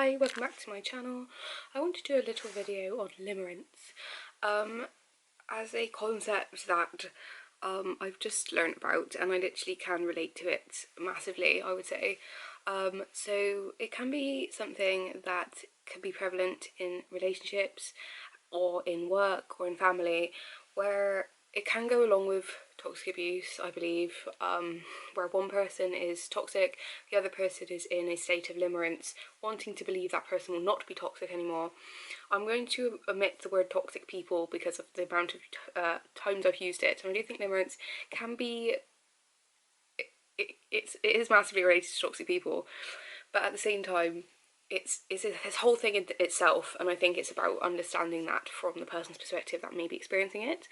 Hi, welcome back to my channel. I want to do a little video on limerance as a concept that I've just learned about, and I literally can relate to it massively, I would say. So it can be something that can be prevalent in relationships or in work or in family, where it can go along with toxic abuse, I believe, where one person is toxic, the other person is in a state of limerance, wanting to believe that person will not be toxic anymore. I'm going to omit the word toxic people because of the amount of times I've used it, and I do think limerance can be, it is massively related to toxic people, but at the same time, it's this whole thing in itself, and I think it's about understanding that from the person's perspective that may be experiencing it.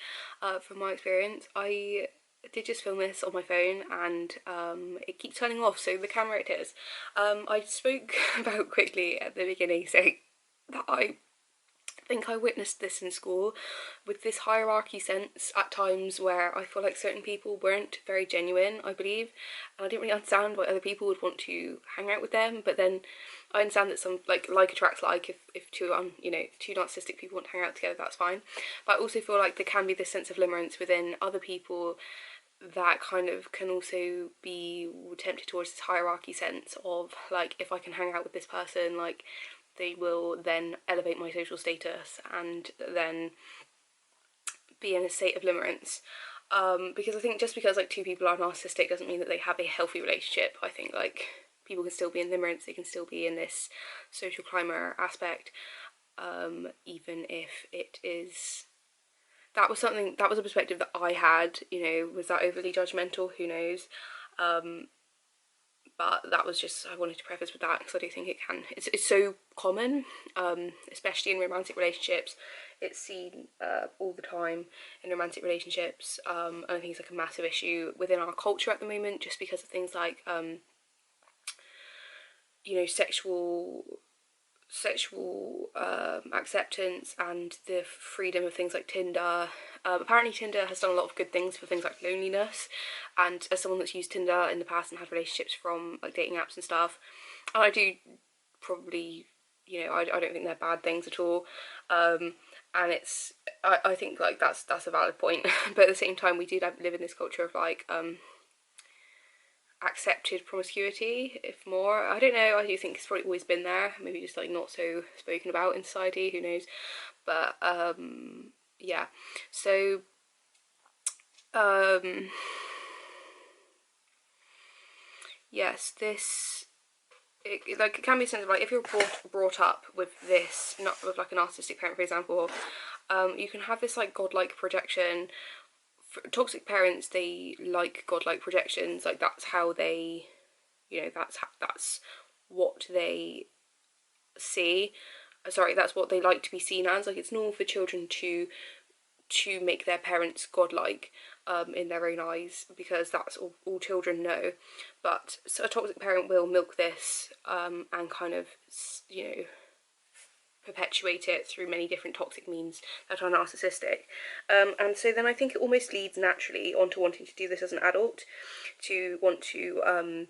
From my experience, I did just film this on my phone, and it keeps turning off, so the camera it is. I spoke about quickly at the beginning saying that I think I witnessed this in school, with this hierarchy sense at times where I feel like certain people weren't very genuine, I believe, and I didn't really understand why other people would want to hang out with them. But then I understand that some like attracts like, if two two narcissistic people want to hang out together, that's fine. But I also feel like there can be this sense of limerence within other people that kind of can also be tempted towards this hierarchy sense of like, if I can hang out with this person, like they will then elevate my social status and then be in a state of limerence. Because I think just because like two people are narcissistic doesn't mean that they have a healthy relationship. I think like people can still be in limerence, they can still be in this social climber aspect, even if it is, that was a perspective that I had, was that overly judgmental, who knows. But that was just, I wanted to preface with that because I do think it's so common, especially in romantic relationships. It's seen all the time in romantic relationships, and I think it's like a massive issue within our culture at the moment, just because of things like sexual acceptance and the freedom of things like Tinder. Apparently Tinder has done a lot of good things for things like loneliness, and as someone that's used Tinder in the past and had relationships from like dating apps and stuff, and I do probably, I don't think they're bad things at all, and I think like that's a valid point. But at the same time, we do live in this culture of like accepted promiscuity, if more. I don't know, I do think it's probably always been there, maybe just like not so spoken about in society, who knows. But yeah, so yes, it can be a sense of like, if you're brought up with this, not with like a narcissistic parent, for example, you can have this like godlike projection. For toxic parents, they like godlike projections, like that's how they, that's what they see. Sorry, that's what they like to be seen as. Like, it's normal for children to make their parents godlike in their own eyes, because that's all children know. But so a toxic parent will milk this and kind of, perpetuate it through many different toxic means that are narcissistic. And so then I think it almost leads naturally onto wanting to do this as an adult, to want to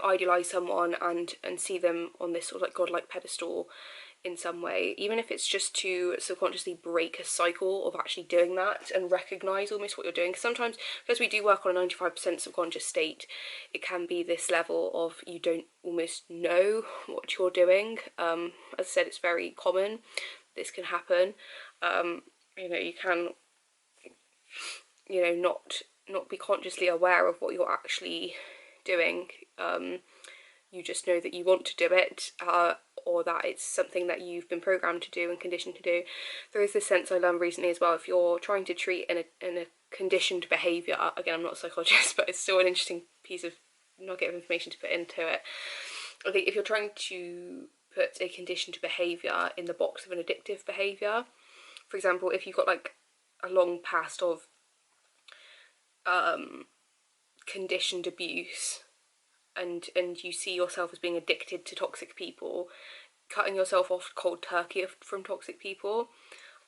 idolise someone and see them on this sort of like godlike pedestal in some way, even if it's just to subconsciously break a cycle of actually doing that and recognise almost what you're doing. Because sometimes, because we do work on a 95% subconscious state, it can be this level of you don't almost know what you're doing. As I said, it's very common. This can happen. You can, not be consciously aware of what you're actually doing. You just know that you want to do it, or that it's something that you've been programmed to do and conditioned to do. There is this sense I learned recently as well, if you're trying to treat in a conditioned behaviour, again, I'm not a psychologist, but it's still an interesting piece of nugget of information to put into it. I think if you're trying to put a conditioned behaviour in the box of an addictive behaviour, for example, if you've got like a long past of conditioned abuse, and you see yourself as being addicted to toxic people, cutting yourself off cold turkey from toxic people,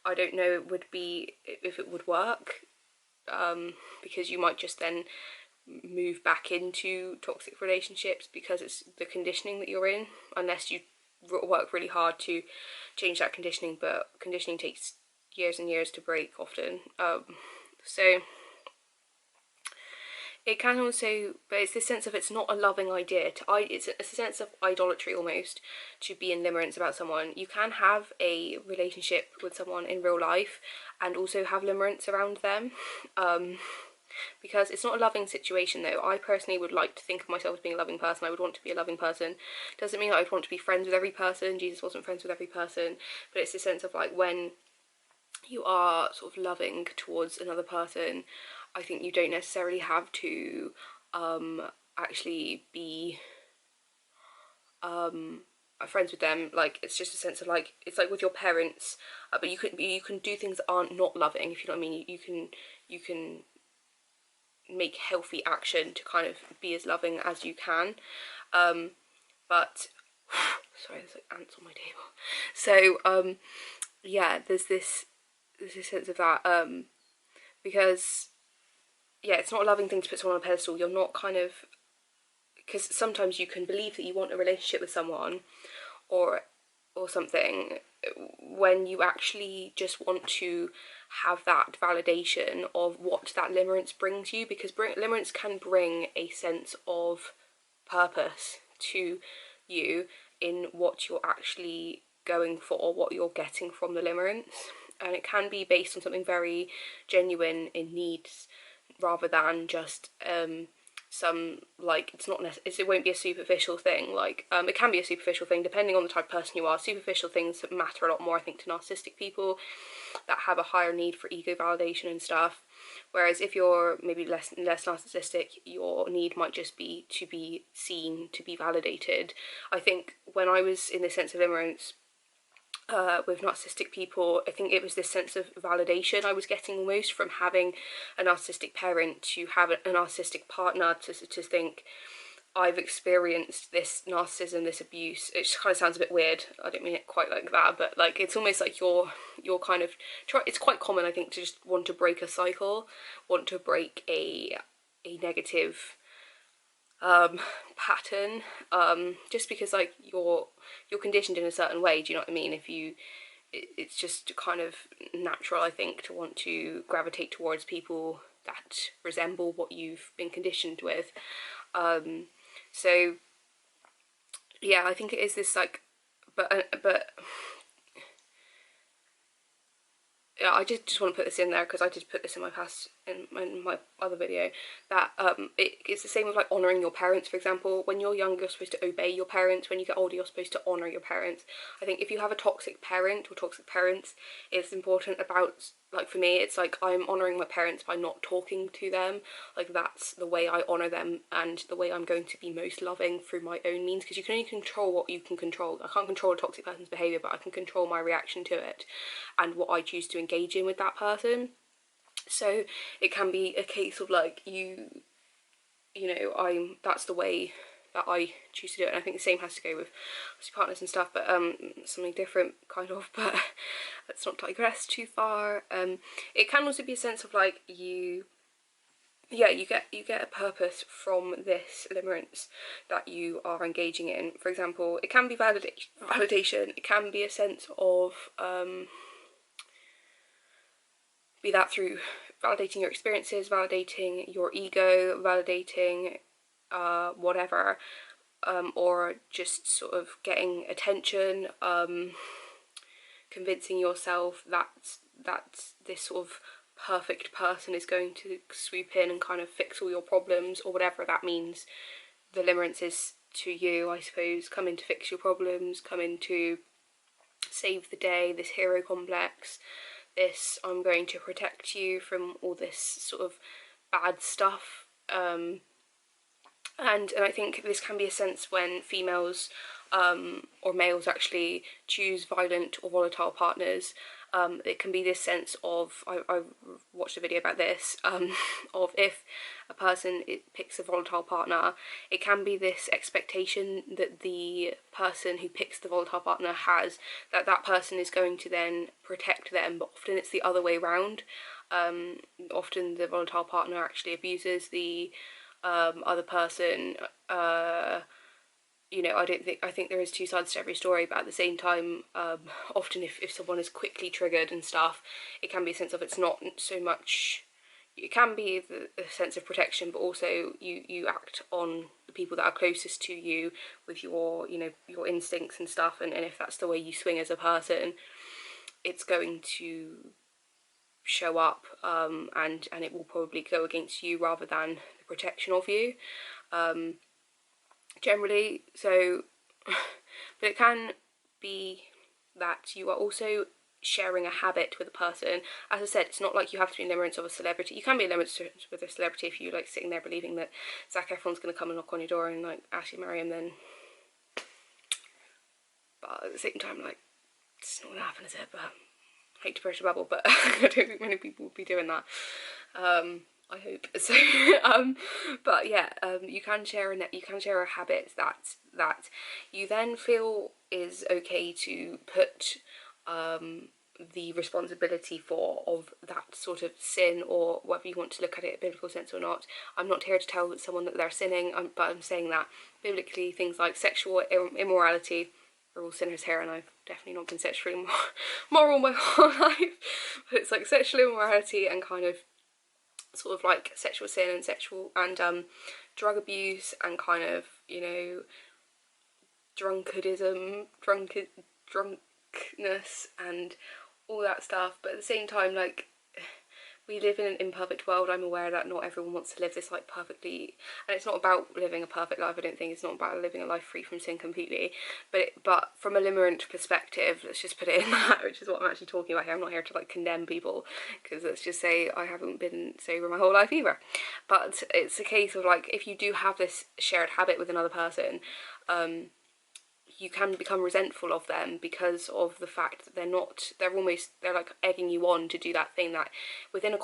I don't know if it would work, because you might just then move back into toxic relationships because it's the conditioning that you're in, unless you work really hard to change that conditioning, but conditioning takes years and years to break often. So it can also, but it's this sense of it's not a loving idea. It's a sense of idolatry almost to be in limerence about someone. You can have a relationship with someone in real life and also have limerence around them. Because it's not a loving situation though. I personally would like to think of myself as being a loving person. I would want to be a loving person. Doesn't mean I'd want to be friends with every person. Jesus wasn't friends with every person. But it's this sense of like when you are sort of loving towards another person, I think you don't necessarily have to actually be friends with them. Like it's just a sense of like, it's like with your parents, but you can do things that aren't not loving, if you know what I mean. You can make healthy action to kind of be as loving as you can, but sorry, there's like ants on my table. So yeah, there's this sense of that, because yeah, it's not a loving thing to put someone on a pedestal. You're not kind of, because sometimes you can believe that you want a relationship with someone or something when you actually just want to have that validation of what that limerence brings you, because limerence can bring a sense of purpose to you in what you're actually going for or what you're getting from the limerence, and it can be based on something very genuine in needs rather than just some, like, it's not it won't be a superficial thing. Like it can be a superficial thing depending on the type of person you are. Superficial things matter a lot more, I think, to narcissistic people that have a higher need for ego validation and stuff, whereas if you're maybe less narcissistic, your need might just be to be seen, to be validated. I think when I was in this sense of limerence with narcissistic people, I think it was this sense of validation I was getting almost from having a narcissistic parent, to have a narcissistic partner, to think I've experienced this narcissism, this abuse. It just kind of sounds a bit weird. I don't mean it quite like that, but like it's almost like you're kind of it's quite common, I think, to just want to break a cycle, want to break a negative pattern, just because like you're conditioned in a certain way. Do you know what I mean? It's just kind of natural, I think, to want to gravitate towards people that resemble what you've been conditioned with. So yeah, I think it is this like, but yeah, I just want to put this in there because I did put this in my other video, that it's the same with like honouring your parents, for example. When you're young, you're supposed to obey your parents. When you get older, you're supposed to honour your parents. I think if you have a toxic parent or toxic parents, it's important about, like for me, it's like I'm honouring my parents by not talking to them. Like that's the way I honour them and the way I'm going to be most loving through my own means, because you can only control what you can control. I can't control a toxic person's behaviour, but I can control my reaction to it and what I choose to engage in with that person. So it can be a case of like you know, that's the way that I choose to do it. And I think the same has to go with partners and stuff, but something different kind of, but let's not digress too far. It can also be a sense of like you get a purpose from this limerence that you are engaging in. For example, it can be validation. It can be a sense of be that through validating your experiences, validating your ego, validating whatever, or just sort of getting attention, convincing yourself that this sort of perfect person is going to swoop in and kind of fix all your problems, or whatever that means. The limerence is to you, I suppose, come in to fix your problems, come in to save the day, this hero complex, this I'm going to protect you from all this sort of bad stuff, and I think this can be a sense when females or males actually choose violent or volatile partners. It can be this sense of, I watched a video about this, of if a person picks a volatile partner, it can be this expectation that the person who picks the volatile partner has, that that person is going to then protect them, but often it's the other way around. Often the volatile partner actually abuses the other person, you know, I think there is two sides to every story, but at the same time, often if someone is quickly triggered and stuff, it can be a sense of, it's not so much, it can be the sense of protection, but also you act on the people that are closest to you with your, you know, your instincts and stuff, and if that's the way you swing as a person, it's going to show up, and it will probably go against you rather than the protection of you, generally. So but it can be that you are also sharing a habit with a person. As I said, it's not like you have to be in limerence of a celebrity. You can be in limerence with a celebrity if you like sitting there believing that Zac Efron's going to come and knock on your door and like ask you to marry him, then. But at the same time, like, it's not going to happen, is it? But I hate to burst a bubble, but I don't think many people would be doing that. I hope so. But yeah, you can share a habit that you then feel is okay to put the responsibility of that sort of sin, or whether you want to look at it in a biblical sense or not. I'm not here to tell someone that they're sinning, but I'm saying that biblically things like sexual immorality, we're all sinners here, and I've definitely not been sexually moral my whole life, but it's like sexual immorality and kind of sort of like sexual sin and drug abuse and kind of, you know, drunkenness and all that stuff. But at the same time, like, we live in an imperfect world. I'm aware that not everyone wants to live this like perfectly, and it's not about living a perfect life. I don't think it's not about living a life free from sin completely, but from a limerent perspective, let's just put it in that, which is what I'm actually talking about here. I'm not here to like condemn people, because let's just say I haven't been sober my whole life either. But it's a case of like, if you do have this shared habit with another person, you can become resentful of them because of the fact that they're like egging you on to do that thing that within a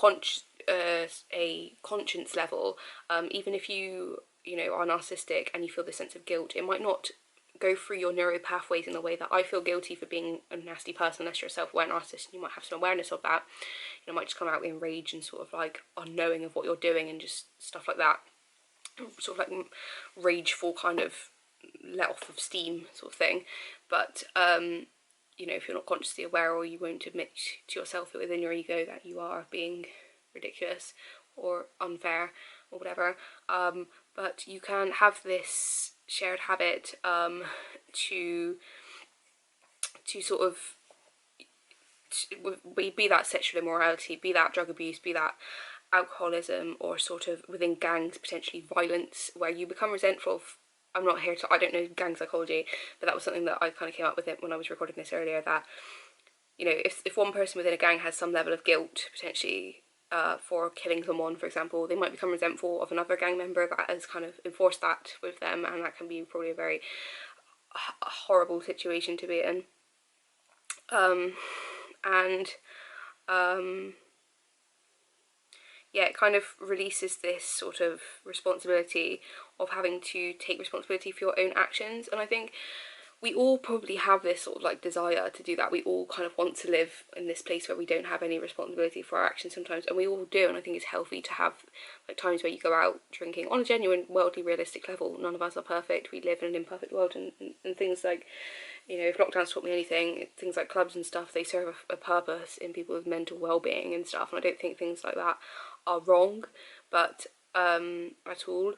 conscience level, even if you know, are narcissistic and you feel this sense of guilt, it might not go through your neuro pathways in the way that I feel guilty for being a nasty person, unless you're a self-aware narcissist and you might have some awareness of that. You know, it might just come out in rage and sort of like unknowing of what you're doing and just stuff like that, sort of like rageful kind of let off of steam sort of thing. But you know, if you're not consciously aware, or you won't admit to yourself within your ego that you are being ridiculous or unfair or whatever, but you can have this shared habit to sort of be that sexual immorality, be that drug abuse, be that alcoholism, or sort of within gangs potentially violence, where you become resentful of, I don't know gang psychology, but that was something that I kind of came up with it when I was recording this earlier, that, you know, if one person within a gang has some level of guilt, potentially, for killing someone, for example, they might become resentful of another gang member that has kind of enforced that with them, and that can be probably a very horrible situation to be in. Yeah, it kind of releases this sort of responsibility of having to take responsibility for your own actions. And I think we all probably have this sort of like desire to do that. We all kind of want to live in this place where we don't have any responsibility for our actions sometimes, and we all do. And I think it's healthy to have like times where you go out drinking on a genuine, worldly, realistic level. None of us are perfect. We live in an imperfect world, and things like, you know, if lockdown's taught me anything, things like clubs and stuff, they serve a purpose in people's mental well-being and stuff. And I don't think things like that are wrong, but at all.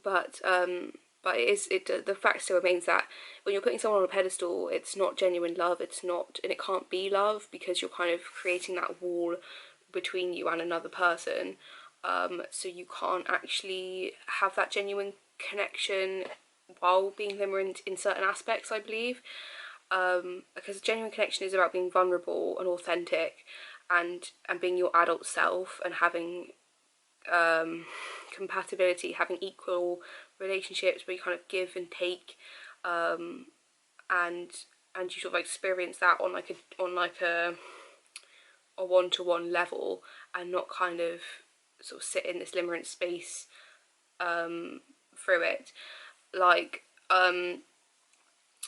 But the fact still remains that when you're putting someone on a pedestal, it's not genuine love. It's not, and it can't be love, because you're kind of creating that wall between you and another person. So you can't actually have that genuine connection while being limerent in certain aspects, I believe. Because genuine connection is about being vulnerable and authentic, and being your adult self, and having compatibility, having equal relationships where you kind of give and take, and you sort of experience that on a one-to-one level, and not kind of sort of sit in this limerent space through it, like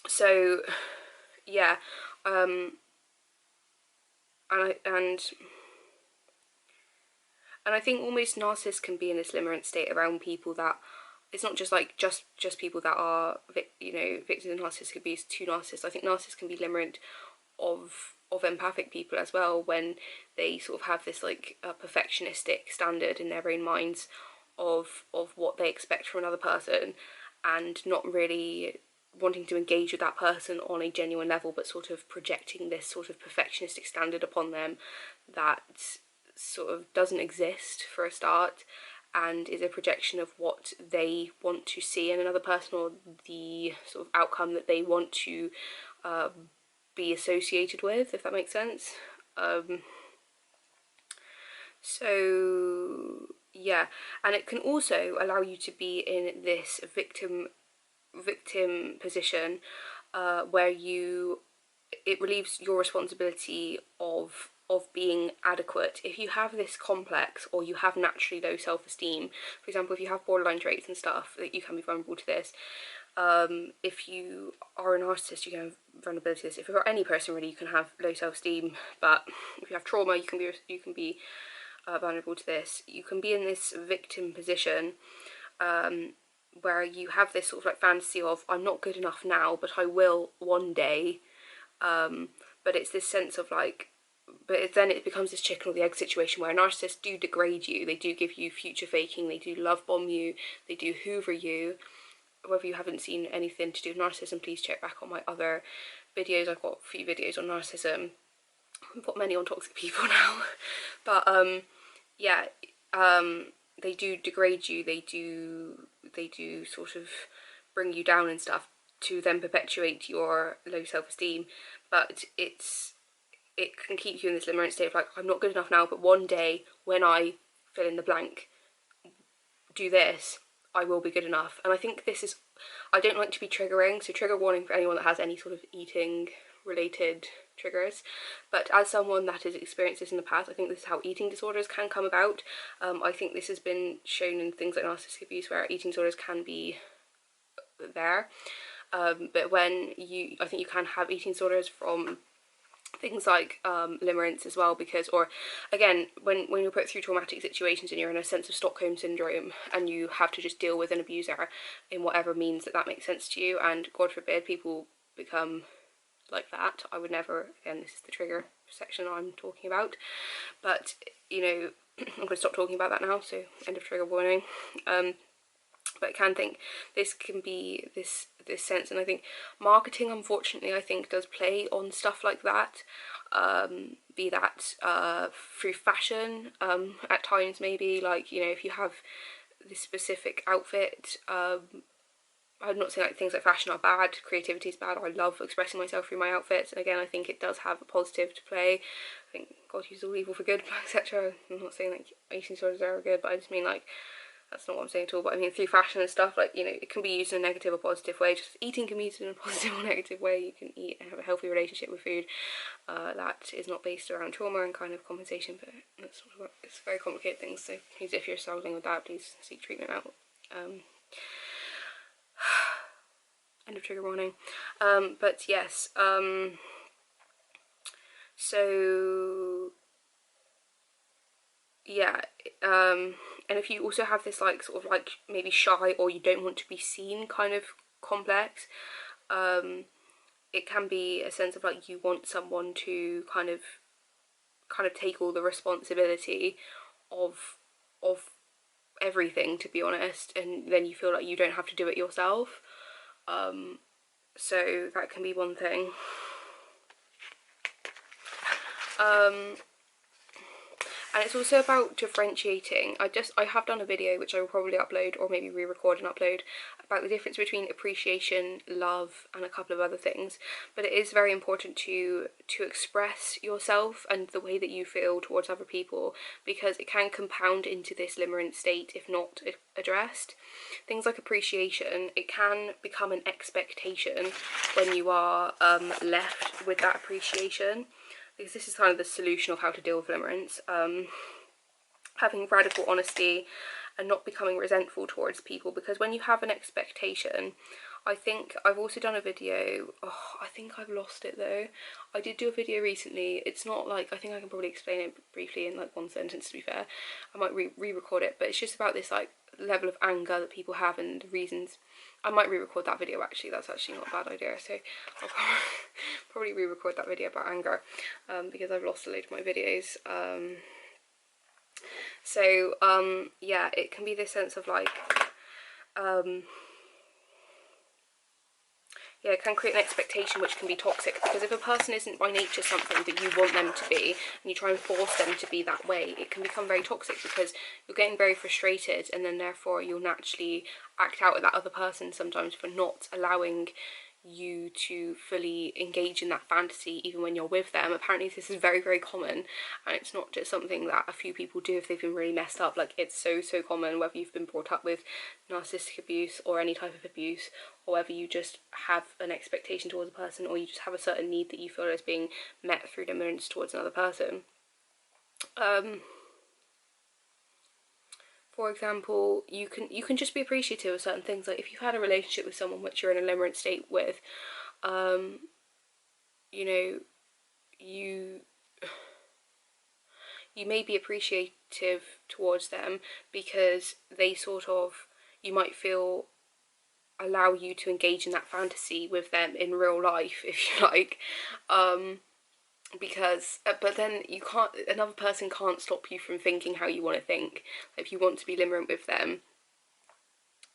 so yeah, and I think almost narcissists can be in this limerent state around people that it's not just like just people that are, you know, victims of narcissistic abuse to narcissists. I think narcissists can be limerent of empathic people as well, when they sort of have this like perfectionistic standard in their own minds of what they expect from another person, and not really wanting to engage with that person on a genuine level, but sort of projecting this sort of perfectionistic standard upon them that sort of doesn't exist for a start, and is a projection of what they want to see in another person, or the sort of outcome that they want to be associated with, if that makes sense. So yeah, and it can also allow you to be in this victim position where it relieves your responsibility of being adequate. If you have this complex, or you have naturally low self-esteem, for example, if you have borderline traits and stuff, that you can be vulnerable to this. If you are a narcissist, you can have vulnerability to this. If you're any person really, you can have low self-esteem, but if you have trauma, you can be vulnerable to this. You can be in this victim position where you have this sort of like fantasy of, I'm not good enough now, but I will one day. But it's this sense of like, then it becomes this chicken or the egg situation where narcissists do degrade you. They do give you future faking. They do love bomb you. They do hoover you. Whether you haven't seen anything to do with narcissism, please check back on my other videos. I've got a few videos on narcissism. I've got many on toxic people now. But yeah, they do degrade you. They do sort of bring you down and stuff to then perpetuate your low self-esteem. But it can keep you in this limerent state of like, I'm not good enough now, but one day when I fill in the blank, do this, I will be good enough. And I think this is, I don't like to be triggering, so trigger warning for anyone that has any sort of eating related triggers, but as someone that has experienced this in the past, I think this is how eating disorders can come about. I think this has been shown in things like narcissistic abuse where eating disorders can be there, but when I think you can have eating disorders from things like limerence as well, because, or again, when you're put through traumatic situations and you're in a sense of Stockholm syndrome and you have to just deal with an abuser in whatever means that makes sense to you, and God forbid people become like that. I would never, again, this is the trigger section I'm talking about, but you know, I'm going to stop talking about that now, so end of trigger warning. But I can think this can be this sense, and I think marketing, unfortunately, I think does play on stuff like that, be that through fashion at times, maybe, like, you know, if you have this specific outfit, I'm not saying like things like fashion are bad, creativity is bad. I love expressing myself through my outfits, and again, I think it does have a positive to play. I think God uses all evil for good, etc. I'm not saying like eating disorders are good, but I just mean like, that's not what I'm saying at all, but I mean through fashion and stuff, like, you know, it can be used in a negative or positive way. Just eating can be used in a positive or negative way. You can eat and have a healthy relationship with food that is not based around trauma and kind of compensation, but that's sort of, it's very complicated things, so please, if you're struggling with that, please seek treatment out. End of trigger warning. But yes, so yeah, and if you also have this like sort of like maybe shy or you don't want to be seen kind of complex, it can be a sense of like you want someone to kind of take all the responsibility of everything, to be honest, and then you feel like you don't have to do it yourself. So that can be one thing. And it's also about differentiating. I have done a video which I will probably upload, or maybe re-record and upload, about the difference between appreciation, love, and a couple of other things. But it is very important to express yourself and the way that you feel towards other people, because it can compound into this limerent state if not addressed. Things like appreciation, it can become an expectation when you are left with that appreciation. Because this is kind of the solution of how to deal with limerence. Having radical honesty and not becoming resentful towards people, because when you have an expectation I think I've also done a video, I think I've lost it though. I did do a video recently. It's not like, I think I can probably explain it briefly in like one sentence, to be fair. I might re-record it, but it's just about this like level of anger that people have and the reasons. I might re-record that video actually, that's actually not a bad idea, so I'll probably re-record that video about anger, because I've lost a load of my videos. Yeah, it can be this sense of like, yeah, it can create an expectation which can be toxic, because if a person isn't by nature something that you want them to be, and you try and force them to be that way, it can become very toxic, because you're getting very frustrated, and then therefore you'll naturally act out at that other person sometimes for not allowing you to fully engage in that fantasy even when you're with them. Apparently this is very, very common, and it's not just something that a few people do if they've been really messed up. Like, it's so common, whether you've been brought up with narcissistic abuse or any type of abuse, or whether you just have an expectation towards a person, or you just have a certain need that you feel is being met through limerence towards another person. For example, you can just be appreciative of certain things. Like, if you've had a relationship with someone which you're in a limerence state with, you know, you may be appreciative towards them because they sort of, you might feel, allow you to engage in that fantasy with them in real life, if you like, because but then you can't, another person can't stop you from thinking how you want to think. If you want to be limerent with them,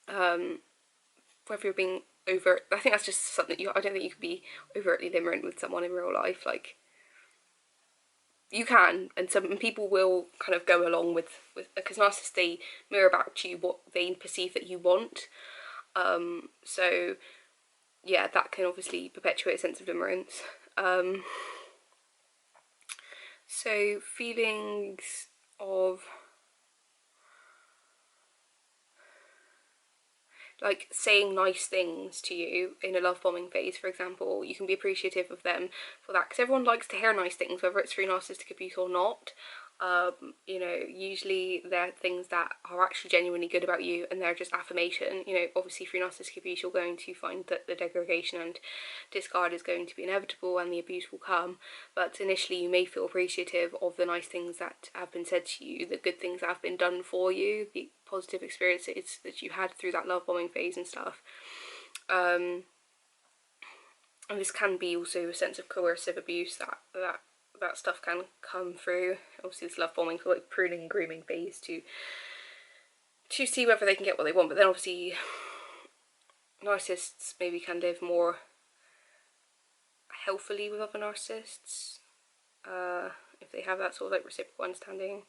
whether you're being overt, I think that's just something I don't think you can be overtly limerent with someone in real life. Like, you can, and some people will kind of go along with because narcissists, they mirror back to you what they perceive that you want. So yeah, that can obviously perpetuate a sense of limerence. So feelings of like saying nice things to you in a love bombing phase, for example, you can be appreciative of them for that, because everyone likes to hear nice things, whether it's through narcissistic abuse or not. You know, usually they're things that are actually genuinely good about you, and they're just affirmation. You know, obviously through narcissistic abuse you're going to find that the degradation and discard is going to be inevitable, and the abuse will come, but initially you may feel appreciative of the nice things that have been said to you, the good things that have been done for you, the positive experiences that you had through that love bombing phase and stuff. And this can be also a sense of coercive abuse that stuff can come through. Obviously this love bombing, like pruning and grooming phase to see whether they can get what they want, but then obviously narcissists maybe can live more healthily with other narcissists if they have that sort of like reciprocal understanding.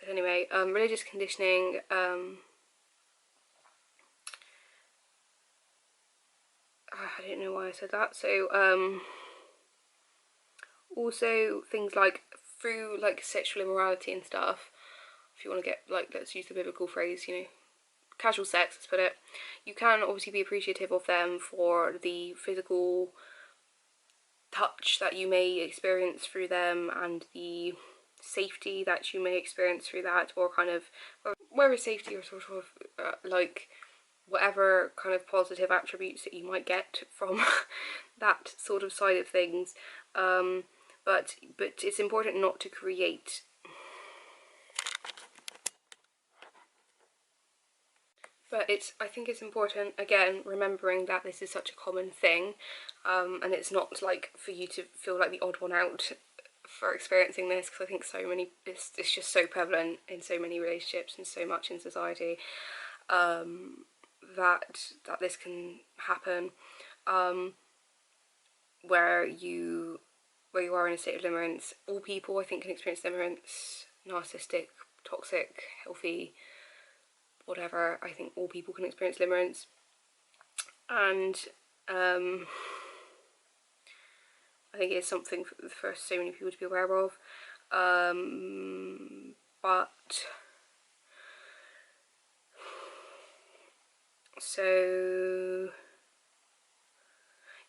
But anyway, religious conditioning, I don't know why I said that. So also things like through like sexual immorality and stuff, if you want to get like, let's use the biblical phrase, you know, casual sex, let's put it, you can obviously be appreciative of them for the physical touch that you may experience through them, and the safety that you may experience through that, or kind of, whether safety or sort of like whatever kind of positive attributes that you might get from that sort of side of things. But it's important not to create I think it's important, again, remembering that this is such a common thing, and it's not like for you to feel like the odd one out for experiencing this, because I think so many, it's just so prevalent in so many relationships and so much in society, that this can happen, where you are in a state of limerence. All people, I think, can experience limerence, narcissistic, toxic, healthy, whatever. I think all people can experience limerence, and I think it's something for so many people to be aware of, but so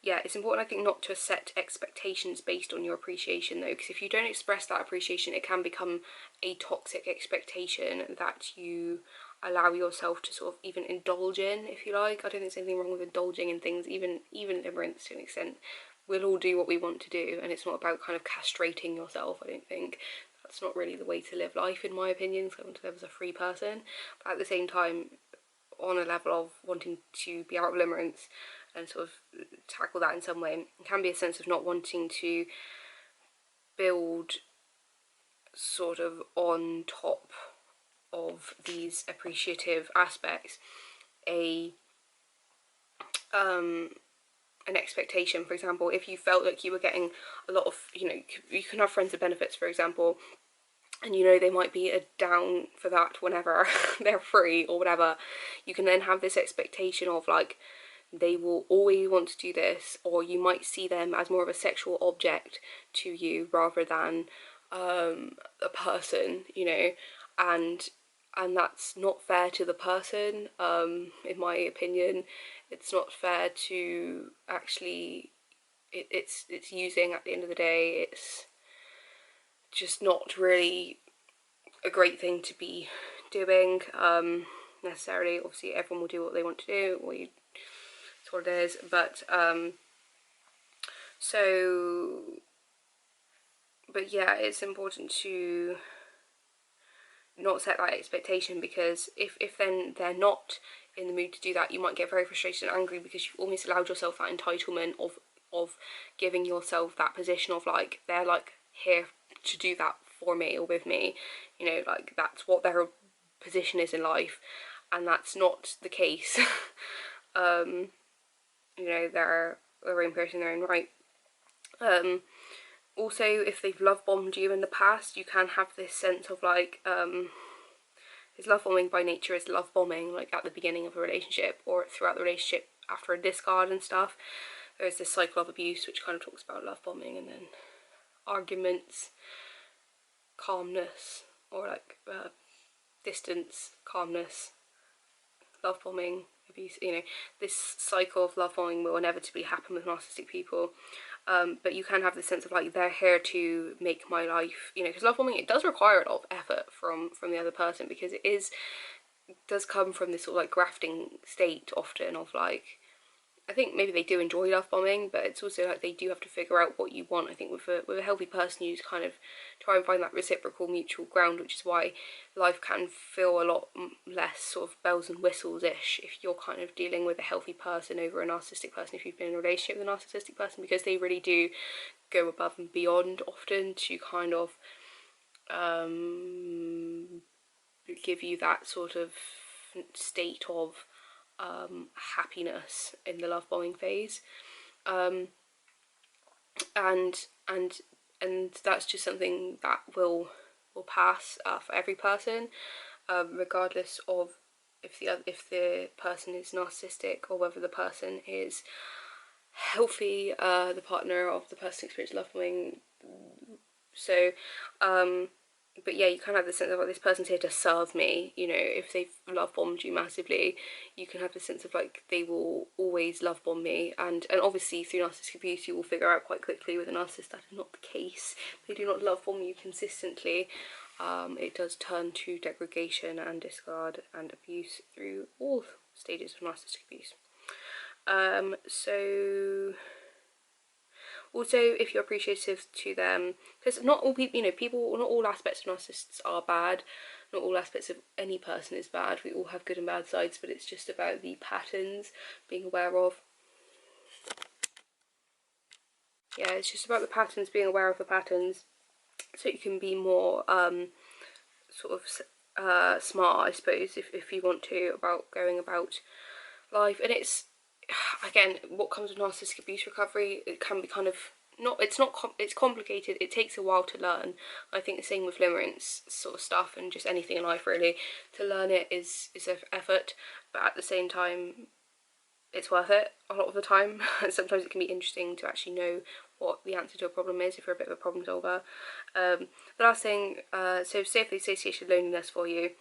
yeah, it's important, I think, not to set expectations based on your appreciation though, because if you don't express that appreciation, it can become a toxic expectation that you allow yourself to sort of even indulge in, if you like. I don't think there's anything wrong with indulging in things, even limerence to an extent. We'll all do what we want to do, and it's not about kind of castrating yourself. I don't think that's not really the way to live life, in my opinion, because I want to live as a free person. But at the same time, on a level of wanting to be out of limerence and sort of tackle that in some way, it can be a sense of not wanting to build sort of on top of these appreciative aspects an expectation. For example, if you felt like you were getting a lot of, you know, you can have friends with benefits, for example, and you know they might be down for that whenever they're free or whatever, you can then have this expectation of like they will always want to do this, or you might see them as more of a sexual object to you rather than a person, you know, and that's not fair to the person, in my opinion. It's not fair to actually, it's using at the end of the day. It's just not really a great thing to be doing, necessarily. Obviously everyone will do what they want to do, that's what it is, but but yeah, it's important to not set that expectation, because if then they're not in the mood to do that, you might get very frustrated and angry because you've almost allowed yourself that entitlement of giving yourself that position of like, they're like here to do that for me or with me, you know, like that's what their position is in life, and that's not the case. You know, they're their own person, their own right. Also, if they've love bombed you in the past, you can have this sense of like, because love bombing by nature is love bombing, like at the beginning of a relationship or throughout the relationship after a discard and stuff. There's this cycle of abuse which kind of talks about love bombing, and then arguments, calmness, or like distance, calmness, love bombing, abuse. You know, this cycle of love bombing will inevitably happen with narcissistic people. But you can have the sense of like, they're here to make my life, you know, because love bombing, it does require a lot of effort from the other person, because it does come from this sort of like grafting state often of like, I think maybe they do enjoy love bombing, but it's also like they do have to figure out what you want. I think with a healthy person, you just kind of try and find that reciprocal mutual ground, which is why life can feel a lot less sort of bells and whistles-ish if you're kind of dealing with a healthy person over a narcissistic person, if you've been in a relationship with a narcissistic person, because they really do go above and beyond often to kind of give you that sort of state of happiness in the love bombing phase, and that's just something that will pass for every person, regardless of if the person is narcissistic or whether the person is healthy, the partner of the person experiencing love bombing. So but yeah, you kind of have the sense of like, this person's here to serve me, you know. If they've love bombed you massively, you can have the sense of like, they will always love bomb me, and obviously through narcissistic abuse you will figure out quite quickly with a narcissist that is not the case. They do not love bomb you consistently. It does turn to degradation and discard and abuse through all stages of narcissistic abuse. So also, if you're appreciative to them, because not all people, you know, not all aspects of narcissists are bad, not all aspects of any person is bad, we all have good and bad sides, but it's just about the patterns, being aware of. Yeah, it's just about the patterns, being aware of the patterns, so you can be more sort of smart, I suppose, if you want to, about going about life. And it's, again, what comes with narcissistic abuse recovery, it can be kind of it's complicated. It takes a while to learn. I think the same with limerence sort of stuff, and just anything in life really. To learn it is an effort, but at the same time it's worth it a lot of the time. Sometimes it can be interesting to actually know what the answer to a problem is if you're a bit of a problem solver. The last thing, so say if the association loneliness for you,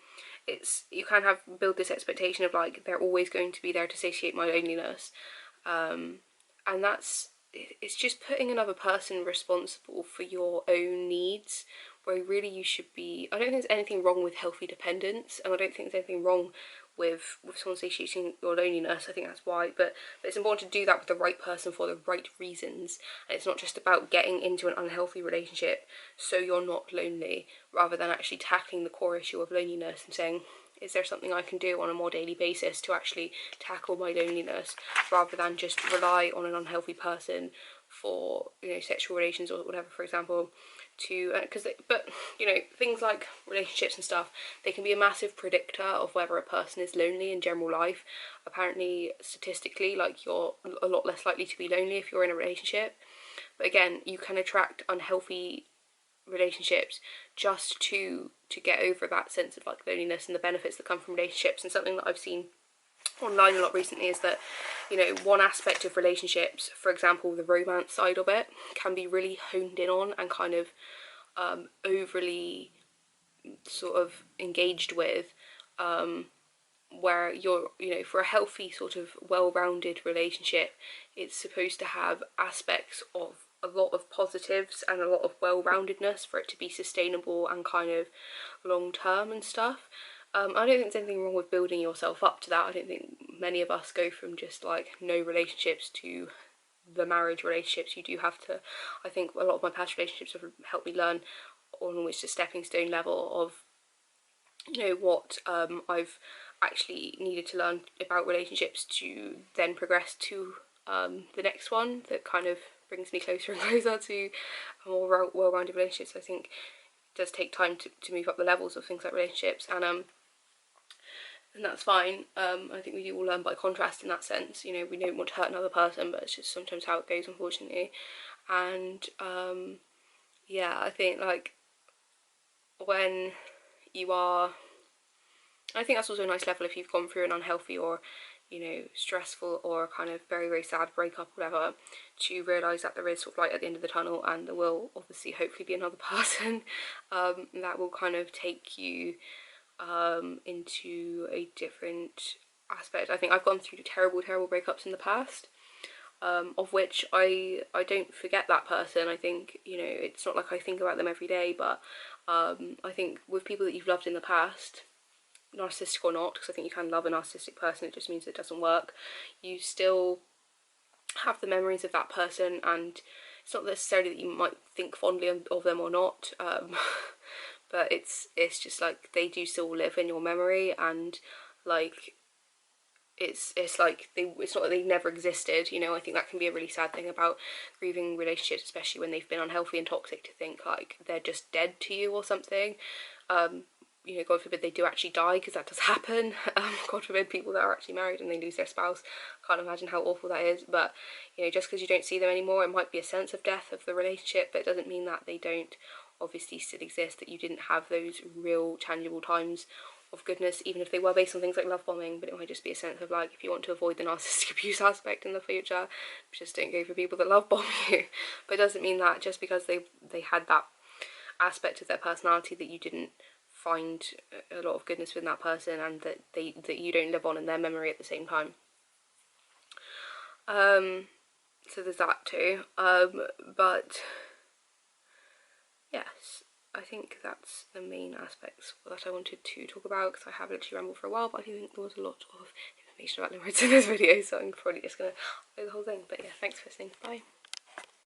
you can build this expectation of like, they're always going to be there to satiate my loneliness, and it's just putting another person responsible for your own needs where really you should be, I don't think there's anything wrong with healthy dependence, and I don't think there's anything wrong with someone satiating your loneliness. I think that's why, but it's important to do that with the right person for the right reasons, and it's not just about getting into an unhealthy relationship so you're not lonely, rather than actually tackling the core issue of loneliness and saying, is there something I can do on a more daily basis to actually tackle my loneliness, rather than just rely on an unhealthy person for, you know, sexual relations or whatever, for example, to but you know, things like relationships and stuff, they can be a massive predictor of whether a person is lonely in general life. Apparently, statistically, like, you're a lot less likely to be lonely if you're in a relationship. But again, you can attract unhealthy relationships just to get over that sense of like loneliness and the benefits that come from relationships. And something that I've seen online a lot recently is that, you know, one aspect of relationships, for example the romance side of it, can be really honed in on and kind of overly sort of engaged with, where you're, you know, for a healthy sort of well-rounded relationship, it's supposed to have aspects of a lot of positives and a lot of well-roundedness for it to be sustainable and kind of long-term and stuff. I don't think there's anything wrong with building yourself up to that. I don't think many of us go from just like no relationships to the marriage relationships. You do have to, I think a lot of my past relationships have helped me learn on almost a stepping stone level of, you know, what I've actually needed to learn about relationships to then progress to the next one that kind of brings me closer and closer to a more well-rounded relationship. So I think it does take time to move up the levels of things like relationships, and that's fine. I think we do all learn by contrast in that sense. You know, we don't want to hurt another person, but it's just sometimes how it goes, unfortunately. And yeah, I think like when you are, I think that's also a nice level if you've gone through an unhealthy or, you know, stressful or kind of very, very sad breakup or whatever, to realise that there is sort of light at the end of the tunnel, and there will obviously hopefully be another person that will kind of take you into a different aspect. I think I've gone through terrible breakups in the past, of which I don't forget that person. I think, you know, it's not like I think about them every day, but I think with people that you've loved in the past, narcissistic or not, because I think you can love a narcissistic person, it just means it doesn't work, you still have the memories of that person, and it's not necessarily that you might think fondly of them or not, but it's just like they do still live in your memory, and like it's like it's not that they never existed, you know. I think that can be a really sad thing about grieving relationships, especially when they've been unhealthy and toxic, to think like they're just dead to you or something. You know, God forbid they do actually die, because that does happen. God forbid people that are actually married and they lose their spouse. Can't imagine how awful that is. But, you know, just because you don't see them anymore, it might be a sense of death of the relationship, but it doesn't mean that they don't obviously still exist, that you didn't have those real tangible times of goodness, even if they were based on things like love bombing. But it might just be a sense of like, if you want to avoid the narcissistic abuse aspect in the future, just don't go for people that love bomb you. But it doesn't mean that just because they had that aspect of their personality that you didn't find a lot of goodness within that person, and that you don't live on in their memory at the same time. So there's that too. But yes, I think that's the main aspects that I wanted to talk about, because I have literally rambled for a while, but I think there was a lot of information about limerence in this video, so I'm probably just going to play the whole thing. But yeah, thanks for listening. Bye.